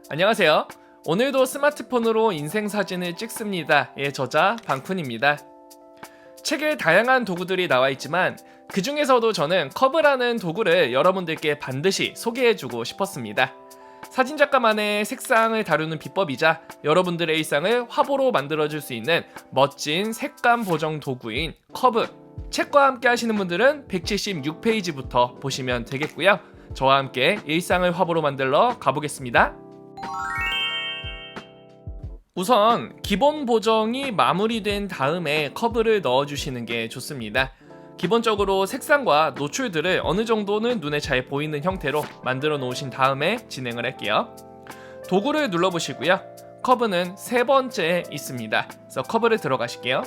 안녕하세요. 오늘도 스마트폰으로 인생 사진을 찍습니다의 저자 방쿤입니다. 책에 다양한 도구들이 나와 있지만 그 중에서도 저는 커브라는 도구를 여러분들께 반드시 소개해주고 싶었습니다. 사진작가만의 색상을 다루는 비법이자 여러분들의 일상을 화보로 만들어줄 수 있는 멋진 색감 보정 도구인 커브. 책과 함께 하시는 분들은 176페이지부터 보시면 되겠고요. 저와 함께 일상을 화보로 만들러 가보겠습니다. 우선 기본 보정이 마무리된 다음에 커브를 넣어주시는 게 좋습니다. 기본적으로 색상과 노출들을 어느 정도는 눈에 잘 보이는 형태로 만들어 놓으신 다음에 진행을 할게요. 도구를 눌러보시고요. 커브는 세 번째에 있습니다. 그래서 커브를 들어가실게요.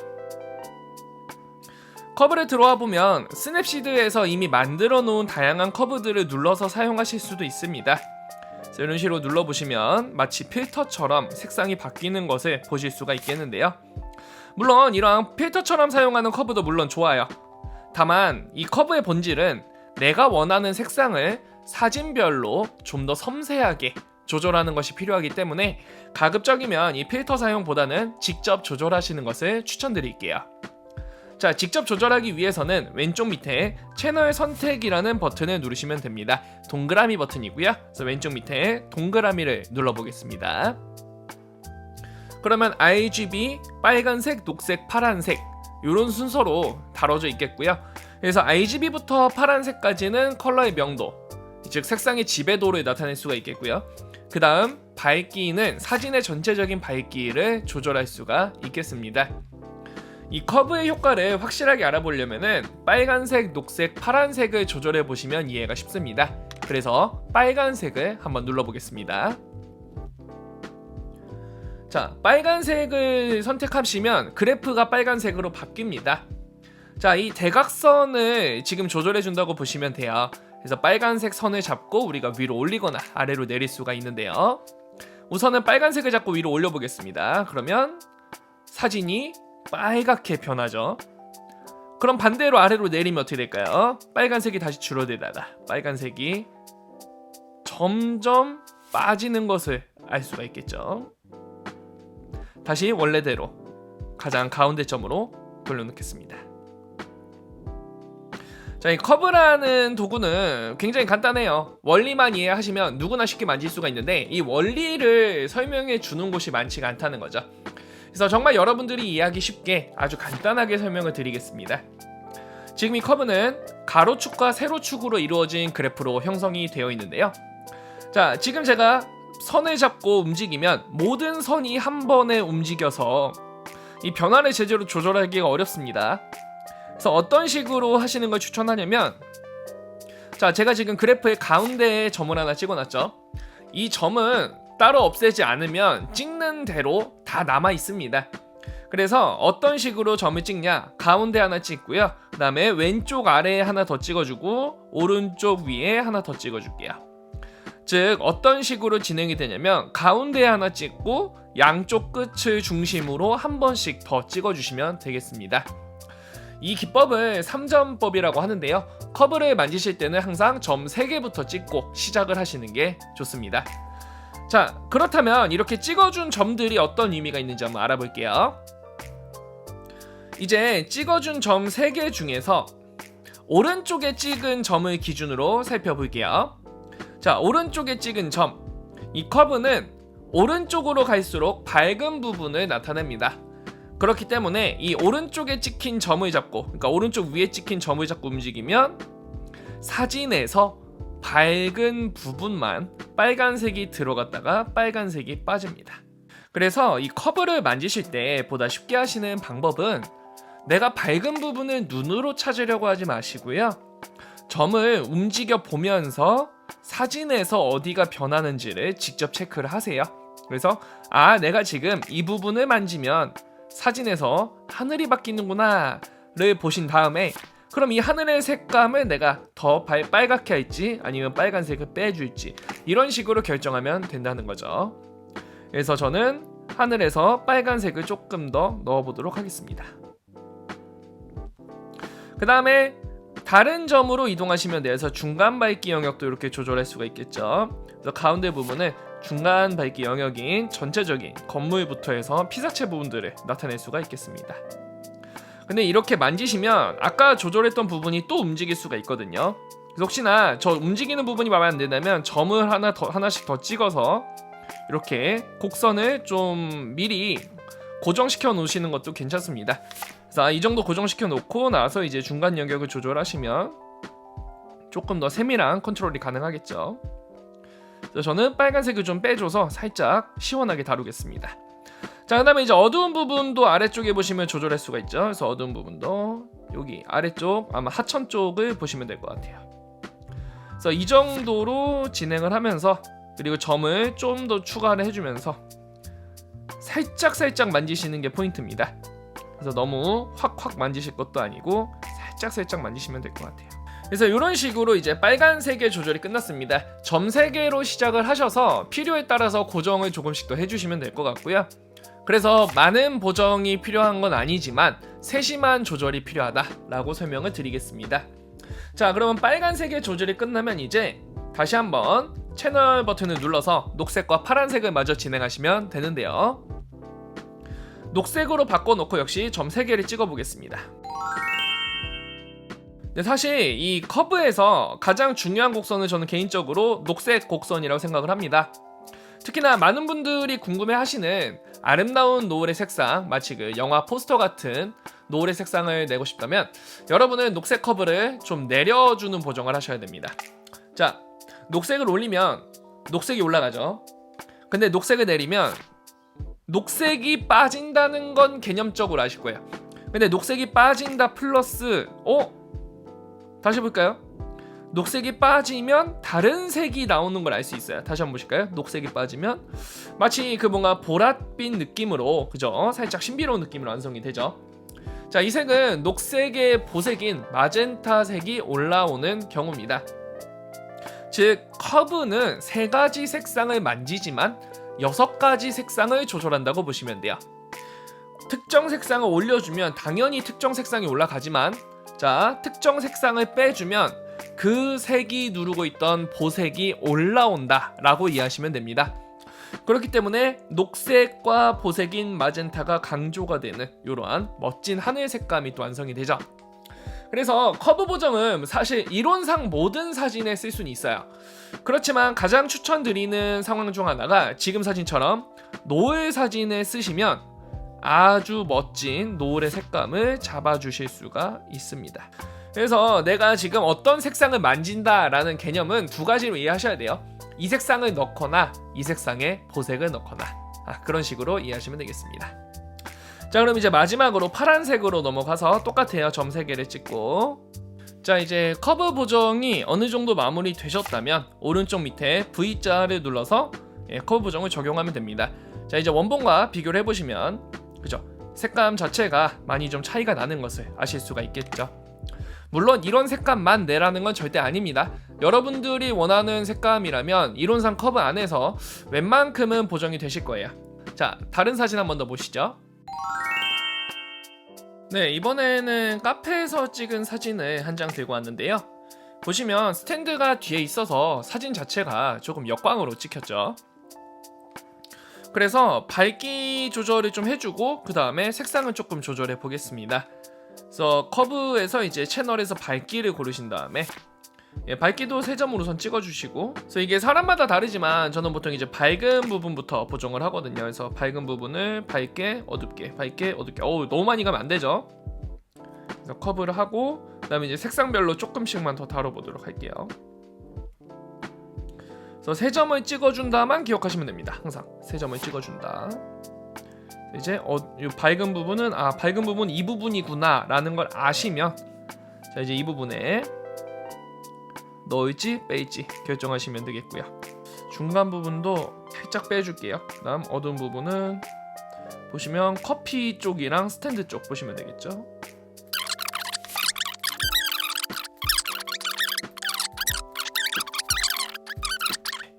커브를 들어와 보면 스냅시드에서 이미 만들어 놓은 다양한 커브들을 눌러서 사용하실 수도 있습니다. 이런 식으로 눌러보시면 마치 필터처럼 색상이 바뀌는 것을 보실 수가 있겠는데요. 물론 이러한 필터처럼 사용하는 커브도 물론 좋아요. 다만 이 커브의 본질은 내가 원하는 색상을 사진별로 좀 더 섬세하게 조절하는 것이 필요하기 때문에 가급적이면 이 필터 사용보다는 직접 조절하시는 것을 추천드릴게요. 자, 직접 조절하기 위해서는 왼쪽 밑에 채널 선택이라는 버튼을 누르시면 됩니다. 동그라미 버튼이고요. 그래서 왼쪽 밑에 동그라미를 눌러보겠습니다. 그러면 RGB, 빨간색, 녹색, 파란색 이런 순서로 다뤄져 있겠고요. 그래서 RGB부터 파란색까지는 컬러의 명도, 즉 색상의 지배도를 나타낼 수가 있겠고요. 그 다음 밝기는 사진의 전체적인 밝기를 조절할 수가 있겠습니다. 이 커브의 효과를 확실하게 알아보려면은 빨간색, 녹색, 파란색을 조절해 보시면 이해가 쉽습니다. 그래서 빨간색을 한번 눌러보겠습니다. 자, 빨간색을 선택하시면 그래프가 빨간색으로 바뀝니다. 자, 이 대각선을 지금 조절해 준다고 보시면 돼요. 그래서 빨간색 선을 잡고 우리가 위로 올리거나 아래로 내릴 수가 있는데요. 우선은 빨간색을 잡고 위로 올려보겠습니다. 그러면 사진이 빨갛게 변하죠. 그럼 반대로 아래로 내리면 어떻게 될까요? 빨간색이 다시 줄어들다가 빨간색이 점점 빠지는 것을 알 수가 있겠죠. 다시 원래대로 가장 가운데 점으로 돌려놓겠습니다. 자, 이 커브라는 도구는 굉장히 간단해요. 원리만 이해하시면 누구나 쉽게 만질 수가 있는데 이 원리를 설명해 주는 곳이 많지가 않다는 거죠. 그래서 정말 여러분들이 이해하기 쉽게 아주 간단하게 설명을 드리겠습니다. 지금 이 커브는 가로축과 세로축으로 이루어진 그래프로 형성이 되어 있는데요. 자, 지금 제가 선을 잡고 움직이면 모든 선이 한 번에 움직여서 이 변화를 제대로 조절하기가 어렵습니다. 그래서 어떤 식으로 하시는 걸 추천하냐면, 자, 제가 지금 그래프의 가운데에 점을 하나 찍어놨죠. 이 점은 따로 없애지 않으면 찍는 대로 다 남아 있습니다. 그래서 어떤 식으로 점을 찍냐, 가운데 하나 찍고요. 그 다음에 왼쪽 아래에 하나 더 찍어주고 오른쪽 위에 하나 더 찍어줄게요. 즉 어떤 식으로 진행이 되냐면 가운데에 하나 찍고 양쪽 끝을 중심으로 한 번씩 더 찍어주시면 되겠습니다. 이 기법을 3점법이라고 하는데요. 커브를 만지실 때는 항상 점 3개부터 찍고 시작을 하시는 게 좋습니다. 자, 그렇다면 이렇게 찍어준 점들이 어떤 의미가 있는지 한번 알아볼게요. 이제 찍어준 점 3개 중에서 오른쪽에 찍은 점을 기준으로 살펴볼게요. 자, 오른쪽에 찍은 점, 이 커브는 오른쪽으로 갈수록 밝은 부분을 나타냅니다. 그렇기 때문에 이 오른쪽에 찍힌 점을 잡고, 그러니까 오른쪽 위에 찍힌 점을 잡고 움직이면 사진에서 밝은 부분만 빨간색이 들어갔다가 빨간색이 빠집니다. 그래서 이 커브를 만지실 때 보다 쉽게 하시는 방법은 내가 밝은 부분을 눈으로 찾으려고 하지 마시고요. 점을 움직여 보면서 사진에서 어디가 변하는지를 직접 체크를 하세요. 그래서 내가 지금 이 부분을 만지면 사진에서 하늘이 바뀌는구나 를 보신 다음에 그럼 이 하늘의 색감을 내가 더 빨갛게 할지 아니면 빨간색을 빼줄지 이런 식으로 결정하면 된다는 거죠. 그래서 저는 하늘에서 빨간색을 조금 더 넣어보도록 하겠습니다. 그 다음에 다른 점으로 이동하시면 돼서 중간 밝기 영역도 이렇게 조절할 수가 있겠죠. 그래서 가운데 부분을 중간 밝기 영역인 전체적인 건물부터 해서 피사체 부분들을 나타낼 수가 있겠습니다. 근데 이렇게 만지시면 아까 조절했던 부분이 또 움직일 수가 있거든요. 그래서 혹시나 저 움직이는 부분이 마음에 안 든다면 점을 하나씩 더 찍어서 이렇게 곡선을 좀 미리 고정시켜 놓으시는 것도 괜찮습니다. 그래서 이 정도 고정시켜 놓고 나서 이제 중간 영역을 조절하시면 조금 더 세밀한 컨트롤이 가능하겠죠. 그래서 저는 빨간색을 좀 빼줘서 살짝 시원하게 다루겠습니다. 자, 그 다음에 이제 어두운 부분도 아래쪽에 보시면 조절할 수가 있죠. 그래서 어두운 부분도 여기 아래쪽 아마 하천 쪽을 보시면 될 것 같아요. 그래서 이 정도로 진행을 하면서 그리고 점을 좀 더 추가를 해주면서 살짝 만지시는 게 포인트입니다. 그래서 너무 확 만지실 것도 아니고 살짝 만지시면 될 것 같아요. 그래서 이런 식으로 이제 빨간색의 조절이 끝났습니다. 점 3개로 시작을 하셔서 필요에 따라서 고정을 조금씩 더 해주시면 될 것 같고요. 그래서 많은 보정이 필요한 건 아니지만 세심한 조절이 필요하다라고 설명을 드리겠습니다. 자, 그러면 빨간색의 조절이 끝나면 이제 다시 한번 채널 버튼을 눌러서 녹색과 파란색을 마저 진행하시면 되는데요. 녹색으로 바꿔놓고 역시 점 3개를 찍어보겠습니다. 근데 사실 이 커브에서 가장 중요한 곡선은 저는 개인적으로 녹색 곡선이라고 생각을 합니다. 특히나 많은 분들이 궁금해하시는 아름다운 노을의 색상, 마치 그 영화 포스터 같은 노을의 색상을 내고 싶다면 여러분은 녹색 커브를 좀 내려주는 보정을 하셔야 됩니다. 자, 녹색을 올리면 녹색이 올라가죠. 근데 녹색을 내리면 녹색이 빠진다는 건 개념적으로 아실 거예요. 근데 녹색이 빠진다 플러스 다시 볼까요? 녹색이 빠지면 다른 색이 나오는 걸 알 수 있어요. 다시 한번 보실까요? 녹색이 빠지면 마치 그 뭔가 보랏빛 느낌으로, 그죠? 살짝 신비로운 느낌으로 완성이 되죠. 자, 이 색은 녹색의 보색인 마젠타 색이 올라오는 경우입니다. 즉 커브는 3가지 색상을 만지지만 6가지 색상을 조절한다고 보시면 돼요. 특정 색상을 올려주면 당연히 특정 색상이 올라가지만, 자, 특정 색상을 빼주면 그 색이 누르고 있던 보색이 올라온다 라고 이해하시면 됩니다. 그렇기 때문에 녹색과 보색인 마젠타가 강조가 되는 이러한 멋진 하늘 색감이 또 완성이 되죠. 그래서 커브 보정은 사실 이론상 모든 사진에 쓸 수는 있어요. 그렇지만 가장 추천드리는 상황 중 하나가 지금 사진처럼 노을 사진에 쓰시면 아주 멋진 노을의 색감을 잡아주실 수가 있습니다. 그래서 내가 지금 어떤 색상을 만진다라는 개념은 2가지로 이해하셔야 돼요. 이 색상을 넣거나 이 색상에 보색을 넣거나, 그런 식으로 이해하시면 되겠습니다. 자, 그럼 이제 마지막으로 파란색으로 넘어가서 똑같아요. 점 3개를 찍고, 자, 이제 커브 보정이 어느 정도 마무리 되셨다면 오른쪽 밑에 V자를 눌러서 커브 보정을 적용하면 됩니다. 자, 이제 원본과 비교를 해보시면, 그죠? 색감 자체가 많이 좀 차이가 나는 것을 아실 수가 있겠죠. 물론 이런 색감만 내라는 건 절대 아닙니다. 여러분들이 원하는 색감이라면 이론상 커브 안에서 웬만큼은 보정이 되실 거예요. 자, 다른 사진 한번 더 보시죠. 네, 이번에는 카페에서 찍은 사진을 한 장 들고 왔는데요. 보시면 스탠드가 뒤에 있어서 사진 자체가 조금 역광으로 찍혔죠. 그래서 밝기 조절을 좀 해주고 그 다음에 색상을 조금 조절해 보겠습니다. 그래서 커브에서 이제 채널에서 밝기를 고르신 다음에 밝기도 3점으로 우선 찍어주시고, 그래서 이게 사람마다 다르지만 저는 보통 이제 밝은 부분부터 보정을 하거든요. 그래서 밝은 부분을 밝게 어둡게 너무 많이 가면 안 되죠. 그래서 커브를 하고 그 다음에 이제 색상별로 조금씩만 더 다뤄보도록 할게요. 그래서 3점을 찍어준다만 기억하시면 됩니다. 항상 3점을 찍어준다. 이제 이 밝은 부분은 밝은 부분 이 부분이구나 라는 걸 아시면, 자, 이제 이 부분에 넣을지 뺄지 결정하시면 되겠고요. 중간 부분도 살짝 빼줄게요. 그다음 어두운 부분은 보시면 커피 쪽이랑 스탠드 쪽 보시면 되겠죠.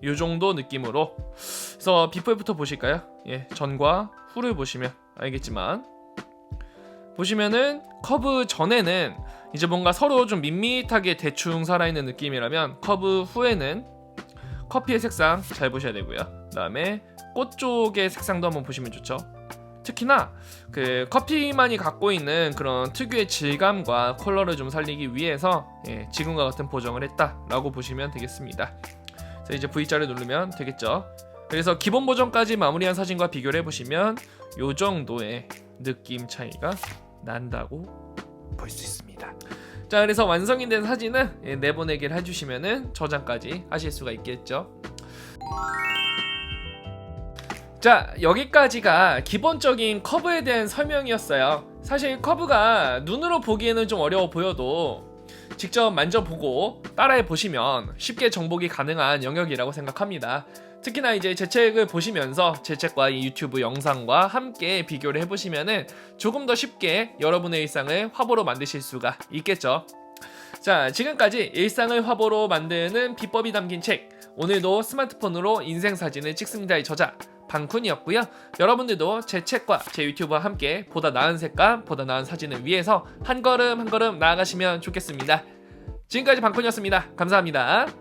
이 정도 느낌으로. 그래서 비포부터 보실까요? 전과 후를 보시면 알겠지만, 보시면은 커브 전에는 이제 뭔가 서로 좀 밋밋하게 대충 살아있는 느낌이라면 커브 후에는 커피의 색상 잘 보셔야 되고요. 그다음에 꽃 쪽의 색상도 한번 보시면 좋죠. 특히나 그 커피만이 갖고 있는 그런 특유의 질감과 컬러를 좀 살리기 위해서 지금과 같은 보정을 했다라고 보시면 되겠습니다. 그래서 이제 V자를 누르면 되겠죠. 그래서 기본 보정까지 마무리한 사진과 비교를 해보시면 요 정도의 느낌 차이가 난다고 볼 수 있습니다. 자, 그래서 완성이 된 사진은 내보내기를 해주시면은 저장까지 하실 수가 있겠죠. 자, 여기까지가 기본적인 커브에 대한 설명이었어요. 사실 커브가 눈으로 보기에는 좀 어려워 보여도 직접 만져보고 따라해 보시면 쉽게 정복이 가능한 영역이라고 생각합니다. 특히나 이제 제 책을 보시면서 제 책과 이 유튜브 영상과 함께 비교를 해보시면은 조금 더 쉽게 여러분의 일상을 화보로 만드실 수가 있겠죠. 자, 지금까지 일상을 화보로 만드는 비법이 담긴 책, 오늘도 스마트폰으로 인생 사진을 찍습니다의 저자 방쿤이었고요. 여러분들도 제 책과 제 유튜브와 함께 보다 나은 색감, 보다 나은 사진을 위해서 한 걸음 한 걸음 나아가시면 좋겠습니다. 지금까지 방쿤이었습니다. 감사합니다.